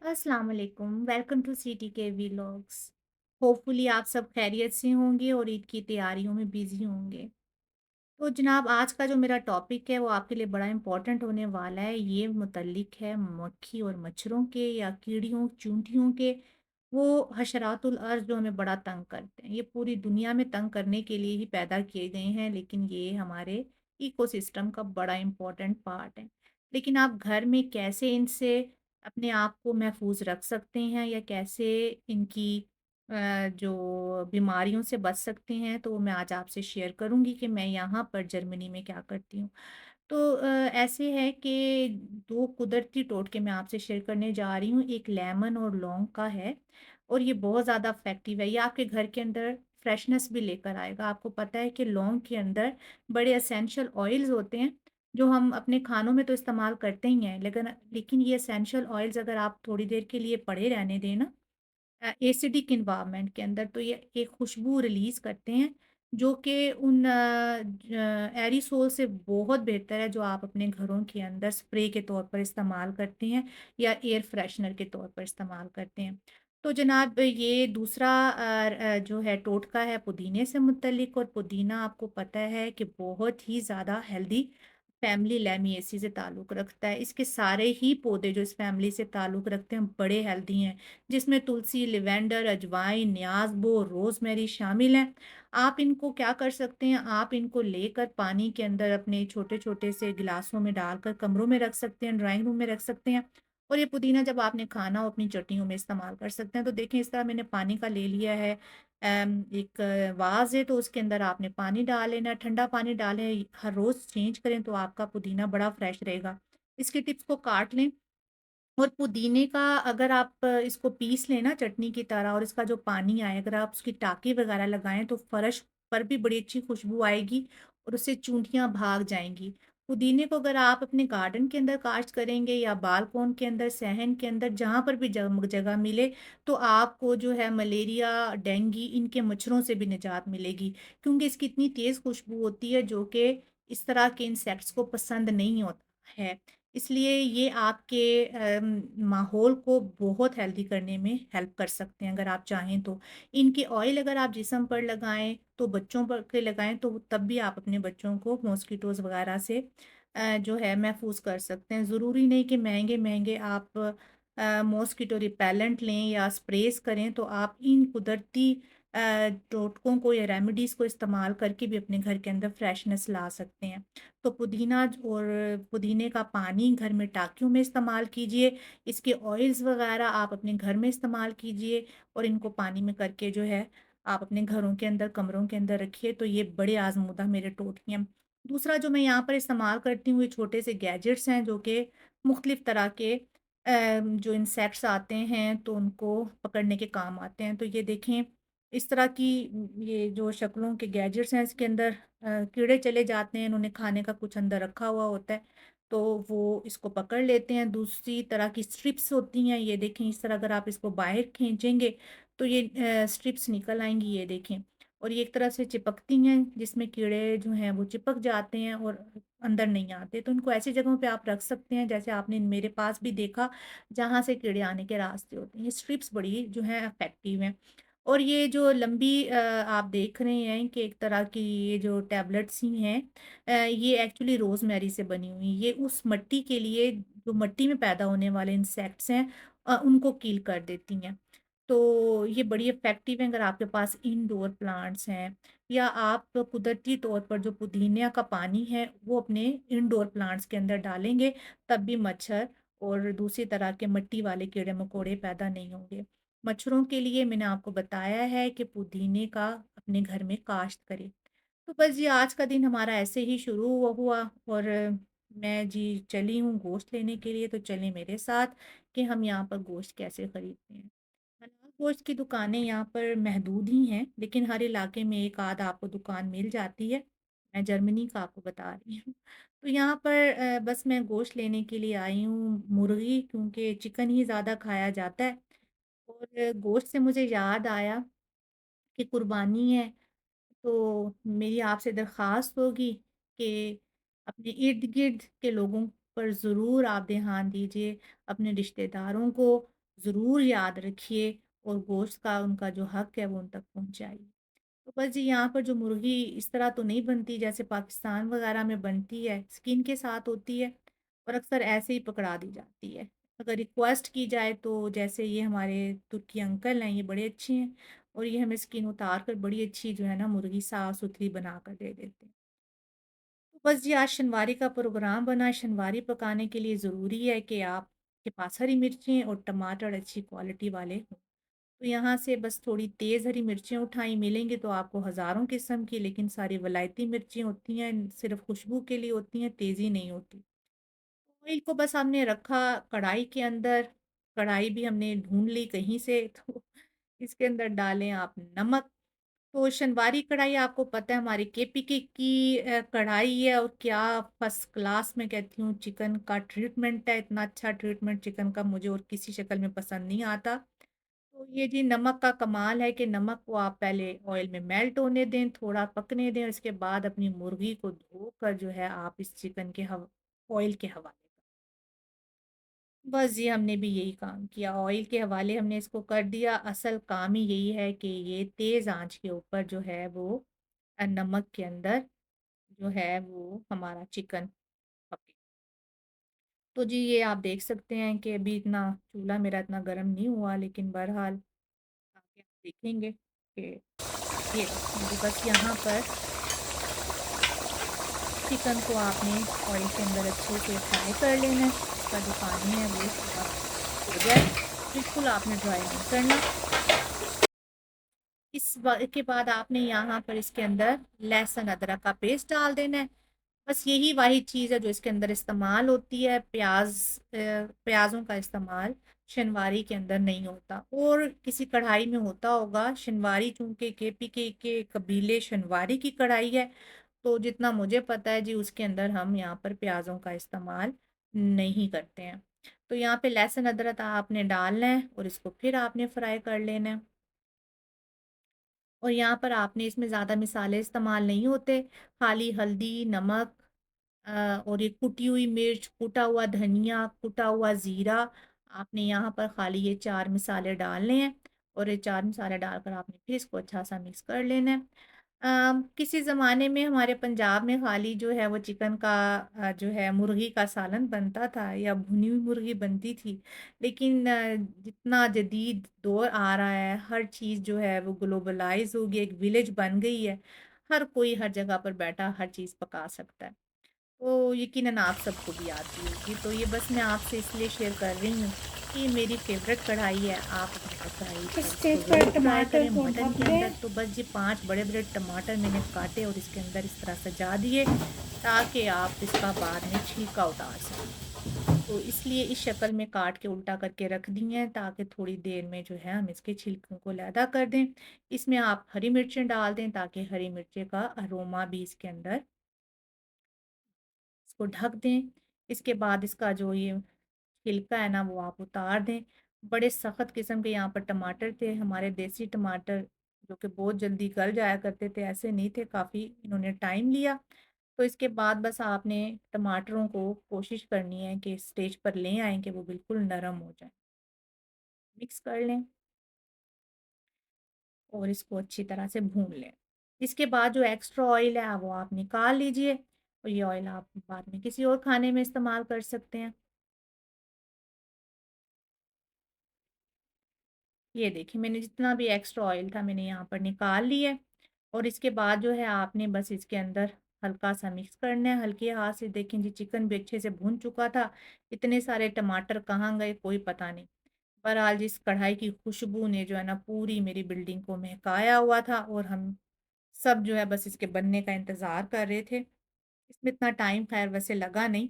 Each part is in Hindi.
अस्सलाम वालेकुम, वेलकम टू सिटी के व्लॉग्स। होपफुली आप सब खैरियत से होंगे और ईद की तैयारियों में बिज़ी होंगे। तो जनाब आज का जो मेरा टॉपिक है वो आपके लिए बड़ा इम्पोर्टेंट होने वाला है। ये मुतल्लिक है मक्खी और मच्छरों के या कीड़ियों, चूंटियों के, वो हशरातुल अर्ज़ जो हमें बड़ा तंग करते हैं। ये पूरी दुनिया में तंग करने के लिए ही पैदा किए गए हैं, लेकिन ये हमारे इकोसिस्टम का बड़ा इम्पोर्टेंट पार्ट है। लेकिन आप घर में कैसे इनसे अपने आप को महफूज रख सकते हैं या कैसे इनकी जो बीमारियों से बच सकते हैं, तो वो मैं आज आपसे शेयर करूँगी कि मैं यहाँ पर जर्मनी में क्या करती हूँ। तो ऐसे है कि 2 कुदरती टोटके मैं आपसे शेयर करने जा रही हूँ। एक लेमन और लौंग का है और ये बहुत ज़्यादा इफ़ेक्टिव है। ये आपके घर के अंदर फ्रेशनेस भी लेकर आएगा। आपको पता है कि लौंग के अंदर बड़े एसेंशियल ऑयल्स होते हैं, जो हम अपने खानों में तो इस्तेमाल करते ही हैं, लेकिन ये एसेंशियल ऑयल्स अगर आप थोड़ी देर के लिए पड़े रहने दें ना एसिडिक एनवायरनमेंट के अंदर, तो ये एक खुशबू रिलीज़ करते हैं, जो कि उन एरिसोल से बहुत बेहतर है जो आप अपने घरों के अंदर स्प्रे के तौर पर इस्तेमाल करते हैं या एयर फ्रेशनर के तौर पर इस्तेमाल करते हैं। तो जनाब ये दूसरा जो है टोटका है पुदीने से मुतल्लिक, और पुदीना आपको पता है कि बहुत ही ज़्यादा हेल्दी फैमिली लेमिएसी से ताल्लुक़ रखता है। इसके सारे ही पौधे जो इस फैमिली से ताल्लुक़ रखते हैं बड़े हेल्दी हैं। जिसमें तुलसी, लिवेंडर, अजवाइन, न्याज़बो, रोज़मेरी शामिल हैं। आप इनको क्या कर सकते हैं, आप इनको लेकर पानी के अंदर अपने छोटे-छोटे से गिलासों में डालकर कमरों में रख सकते हैं, ड्राइंग रूम में रख सकते हैं। और ये पुदीना जब आपने खाना हो अपनी चटनियों में इस्तेमाल कर सकते हैं। तो देखें इस तरह मैंने पानी का ले लिया है। एक वाज़ है तो उसके अंदर आपने पानी डाल लेना, ठंडा पानी डालें, हर रोज़ चेंज करें तो आपका पुदीना बड़ा फ्रेश रहेगा। इसके टिप्स को काट लें। और पुदीने का अगर आप इसको पीस लें ना चटनी की तरह, और इसका जो पानी आए अगर आप उसकी टाँकी वगैरह लगाएँ तो फ़र्श पर भी बड़ी अच्छी खुशबू आएगी और उससे चूंटियाँ भाग जाएँगी। पुदीने को अगर आप अपने गार्डन के अंदर काश्त करेंगे या बालकॉन के अंदर, सहन के अंदर, जहाँ पर भी जगह मिले, तो आपको जो है मलेरिया, डेंगू इनके मच्छरों से भी निजात मिलेगी। क्योंकि इसकी इतनी तेज़ खुशबू होती है जो कि इस तरह के इंसेक्ट्स को पसंद नहीं होता है। इसलिए ये आपके माहौल को बहुत हेल्दी करने में हेल्प कर सकते हैं अगर आप चाहें तो। इनके ऑयल अगर आप जिस्म पर लगाएँ, तो बच्चों पर के लगाएँ तो तब भी आप अपने बच्चों को मॉस्किटोज़ वगैरह से जो है महफूज़ कर सकते हैं। ज़रूरी नहीं कि महँगे-महँगे आप मॉस्किटो रिपेलेंट लें या स्प्रेज़ करें, तो आप इन कुदरती टोटकों को या रेमेडीज़ को इस्तेमाल करके भी अपने घर के अंदर फ्रेशनेस ला सकते हैं। तो और पुदीने का पानी घर में टाँकियों में इस्तेमाल कीजिए। इसके ऑयल्स वग़ैरह आप अपने घर में इस्तेमाल कीजिए और इनको पानी में करके जो है आप अपने घरों के अंदर, कमरों के अंदर रखिए, तो ये बड़े आज़मूदा मेरे टोटके हैं। दूसरा जो मैं यहाँ पर इस्तेमाल करती हूँ, ये छोटे से गैजेट्स हैं जो कि मुख्तलिफ़ तरह के जो इंसेक्ट्स आते हैं तो उनको पकड़ने के काम आते हैं। तो ये देखें इस तरह की ये जो शक्लों के गैजेट्स हैं इसके अंदर कीड़े चले जाते हैं, इन्होंने खाने का कुछ अंदर रखा हुआ होता है, तो वो इसको पकड़ लेते हैं। दूसरी तरह की स्ट्रिप्स होती हैं, ये देखें इस तरह अगर आप इसको बाहर खींचेंगे तो ये स्ट्रिप्स निकल आएँगी, ये देखें। और ये एक तरह से चिपकती हैं जिसमें कीड़े जो हैं वो चिपक जाते हैं और अंदर नहीं आते। तो इनको ऐसी जगहों पे आप रख सकते हैं जैसे आपने मेरे पास भी देखा, जहाँ से कीड़े आने के रास्ते होते हैं। ये स्ट्रिप्स बड़ी जो हैं इफ़ेक्टिव हैं। और ये जो लंबी आप देख रहे हैं कि एक तरह की ये जो टैबलेट्स ही हैं, ये एक्चुअली रोज़मेरी से बनी हुई, ये उस मिट्टी के लिए जो मिट्टी में पैदा होने वाले इंसेक्ट्स हैं उनको किल कर देती हैं। तो ये बड़ी इफ़ेक्टिव है अगर आपके पास इंडोर प्लांट्स हैं या आप कुदरती तौर पर जो पुदीना का पानी है वो अपने इंडोर प्लांट्स के अंदर डालेंगे, तब भी मच्छर और दूसरी तरह के मिट्टी वाले कीड़े-मकोड़े पैदा नहीं होंगे। मच्छरों के लिए मैंने आपको बताया है कि पुदीने का अपने घर में काश्त करें। तो बस ये आज का दिन हमारा ऐसे ही शुरू हुआ और मैं जी चली हूँ गोश्त लेने के लिए, तो चलें मेरे साथ कि हम यहाँ पर गोश्त कैसे खरीदते हैं। हलाल गोश्त की दुकानें यहाँ पर महदूद ही हैं, लेकिन हर इलाके में एक आध आपको दुकान मिल जाती है। मैं जर्मनी का आपको बता रही हूँ। तो यहाँ पर बस मैं गोश्त लेने के लिए आई हूँ, मुर्गी क्योंकि चिकन ही ज़्यादा खाया जाता है। और गोश्त से मुझे याद आया की कुर्बानी है। तो मेरी आपसे दरख्वास्त होगी कि अपने इर्द-गिर्द के लोगों पर ज़रूर आप ध्यान दीजिए, अपने रिश्तेदारों को ज़रूर याद रखिए और गोश्त का उनका जो हक़ है वो उन तक पहुँचाइए। तो बस जी यहाँ पर जो मुर्गी इस तरह तो नहीं बनती जैसे पाकिस्तान वग़ैरह में बनती है, स्किन के साथ होती है और अक्सर ऐसे ही पकड़ा दी जाती है। अगर रिक्वेस्ट की जाए तो जैसे ये हमारे तुर्की अंकल हैं, ये बड़े अच्छे हैं और ये हमें स्किन उतार कर बड़ी अच्छी जो है ना मुर्गी साफ़-सुथरी बना कर दे देते हैं। तो बस जी आज शनवारी का प्रोग्राम बना, शनवारी पकाने के लिए ज़रूरी है कि आपके पास हरी मिर्चें और टमाटर अच्छी क्वालिटी वाले हों। तो यहाँ से बस थोड़ी तेज़ हरी मिर्चें उठाई, मिलेंगी तो आपको हज़ारों किस्म की, लेकिन सारी वलायती मिर्चें होती हैं, सिर्फ़ खुशबू के लिए होती हैं, तेज़ी नहीं होती। ऑयल को बस हमने रखा कढ़ाई के अंदर, कढ़ाई भी हमने ढूँढ ली कहीं से तो इसके अंदर डालें आप नमक। तो शनवारी कढ़ाई आपको पता है हमारी केपीके की कढ़ाई है और क्या फर्स्ट क्लास मैं कहती हूँ चिकन का ट्रीटमेंट है, इतना अच्छा ट्रीटमेंट चिकन का मुझे और किसी शक्ल में पसंद नहीं आता। तो ये जी नमक का कमाल है कि नमक को आप पहले ऑयल में मेल्ट होने दें, थोड़ा पकने दें और इसके बाद अपनी मुर्गी को धोकर जो है आप इस चिकन के ऑयल के हवाले करें। बस जी हमने भी यही काम किया, ऑयल के हवाले हमने इसको कर दिया। असल काम ही यही है कि ये तेज़ आँच के ऊपर जो है वो नमक के अंदर जो है वो हमारा चिकन पके। तो जी ये आप देख सकते हैं कि अभी इतना चूल्हा मेरा इतना गर्म नहीं हुआ, लेकिन बहरहाल आगे आप देखेंगे कि ये देखें जी बस यहाँ पर चिकन को आपने ऑयल के अंदर अच्छे से फ्राई कर लेना है। इसका जो पानी है वो पूरा हो जाए, बिल्कुल आपने ड्राई नहीं करना। के बाद आपने यहाँ पर इसके अंदर लहसुन अदरक का पेस्ट डाल देना है। बस यही वाही चीज़ है जो इसके अंदर इस्तेमाल होती है। प्याज़ों का इस्तेमाल शनवारी के अंदर नहीं होता और किसी कढ़ाई में होता होगा। शनवारी चूँकि केपीके के कबीले शनवारी की कढ़ाई है, तो जितना मुझे पता है जी उसके अंदर हम यहाँ पर प्याज़ों का इस्तेमाल नहीं करते हैं। तो यहाँ पे लहसुन अदरक आपने डालना है और इसको फिर आपने फ्राई कर लेना है। और यहाँ पर आपने इसमें ज़्यादा मसाले इस्तेमाल नहीं होते, खाली हल्दी, नमक और ये कुटी हुई मिर्च, कुटा हुआ धनिया, कुटा हुआ ज़ीरा, आपने यहाँ पर खाली ये 4 मसाले डालने हैं और ये 4 मसाले डालकर आपने फिर इसको अच्छा-सा मिक्स कर लेना है। किसी ज़माने में हमारे पंजाब में खाली जो है वो चिकन का जो है मुर्गी का सालन बनता था या भुनी हुई मुर्गी बनती थी। लेकिन जितना जदीद दौर आ रहा है, हर चीज़ जो है वो ग्लोबलाइज़ हो गई, एक विलेज बन गई है। हर कोई हर जगह पर बैठा हर चीज़ पका सकता है। तो यकीनन आप सबको भी आती होगी। तो ये बस मैं आपसे इसलिए शेयर कर रही हूँ कि मेरी फ़ेवरेट कढ़ाई है, आप अपनी कढ़ाई इस पर इसको स्टेज पर ज़रूर ट्राई टमाटर करें को मटन ढक के अंदर। दें। तो बस जी 5 बड़े-बड़े टमाटर मैंने काटे और इसके अंदर इस तरह सजा दिए ताकि आप इसका बाद में छिलका उतार सकें। तो इसलिए इस शक्ल में काट के उल्टा करके रख दी हैं ताकि थोड़ी देर में जो है हम इसके छिलकों को अलहदा कर दें। इसमें आप हरी मिर्चें डाल दें ताकि हरी मिर्ची का अरोमा भी इसके अंदर इसको ढक दें। इसके बाद इसका जो ये छिलका है ना वो आप उतार दें। बड़े सख्त किस्म के यहाँ पर टमाटर थे, हमारे देसी टमाटर जो कि बहुत जल्दी गल जाया करते थे, ऐसे नहीं थे, काफ़ी इन्होंने टाइम लिया। तो इसके बाद बस आपने टमाटरों को कोशिश करनी है कि स्टेज पर ले आएँ कि वो बिल्कुल नरम हो जाएँ। मिक्स कर लें और इसको अच्छी तरह से भून लें। इसके बाद जो एक्स्ट्रा ऑयल है वो आप निकाल लीजिए और ये ऑयल आप बाद में किसी और खाने में इस्तेमाल कर सकते हैं। ये देखिए मैंने जितना भी एक्स्ट्रा ऑयल था मैंने यहाँ पर निकाल लिया है और इसके बाद जो है आपने बस इसके अंदर हल्का सा मिक्स करना है हल्के हाथ से। देखें जी चिकन भी अच्छे से भून चुका था, इतने सारे टमाटर कहाँ गए कोई पता नहीं। बहरहाल जिस कढ़ाई की खुशबू ने जो है ना पूरी मेरी बिल्डिंग को महकाया हुआ था और हम सब जो है बस इसके बनने का इंतज़ार कर रहे थे। इसमें इतना टाइम खैर वैसे लगा नहीं।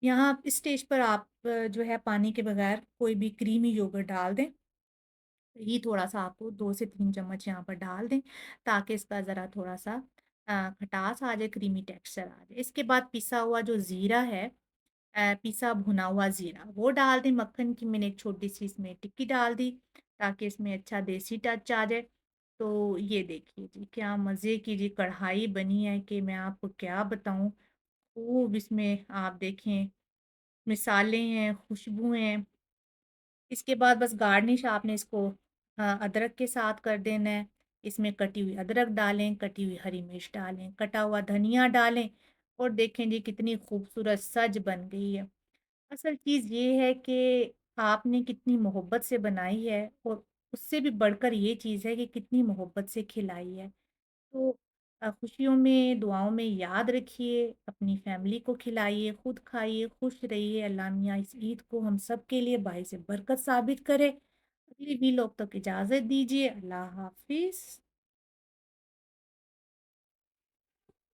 यहाँ इस स्टेज पर आप जो है पानी के बगैर कोई भी क्रीमी योगर्ट डाल दें। घी थोड़ा-सा आपको 2 से 3 चम्मच यहाँ पर डाल दें, ताकि इसका ज़रा थोड़ा-सा खटास आ जाए, क्रीमी टेक्सचर आ जाए। इसके बाद पिसा हुआ जो ज़ीरा है पिसा भुना हुआ ज़ीरा, वो डाल दें। मक्खन की मैंने एक छोटी-सी इसमें टिक्की डाल दी, ताकि इसमें अच्छा देसी टच आ जाए। तो ये देखिए जी, क्या मज़े की जी कढ़ाई बनी है कि मैं आपको क्या बताऊँ। खूब इसमें आप देखें मिसाले हैं, खुशबू हैं। इसके बाद बस गार्निश आपने इसको अदरक के साथ कर देना है। इसमें कटी हुई अदरक डालें, कटी हुई हरी मिर्च डालें, कटा हुआ धनिया डालें और देखें जी कितनी खूबसूरत सज बन गई है। असल चीज़ ये है कि आपने कितनी मोहब्बत से बनाई है और उससे भी बढ़कर ये चीज़ है कि कितनी मोहब्बत से खिलाई है। तो खुशियों में, दुआओं में याद रखिए, अपनी फैमिली को खिलाइए, खुद खाइए, खुश रहिए। अल्लाह मियाँ इस ईद को हम सब के लिए बाइस बरकत साबित करे। अगली व्लॉग तक इजाज़त दीजिए। अल्लाह हाफ़िज़।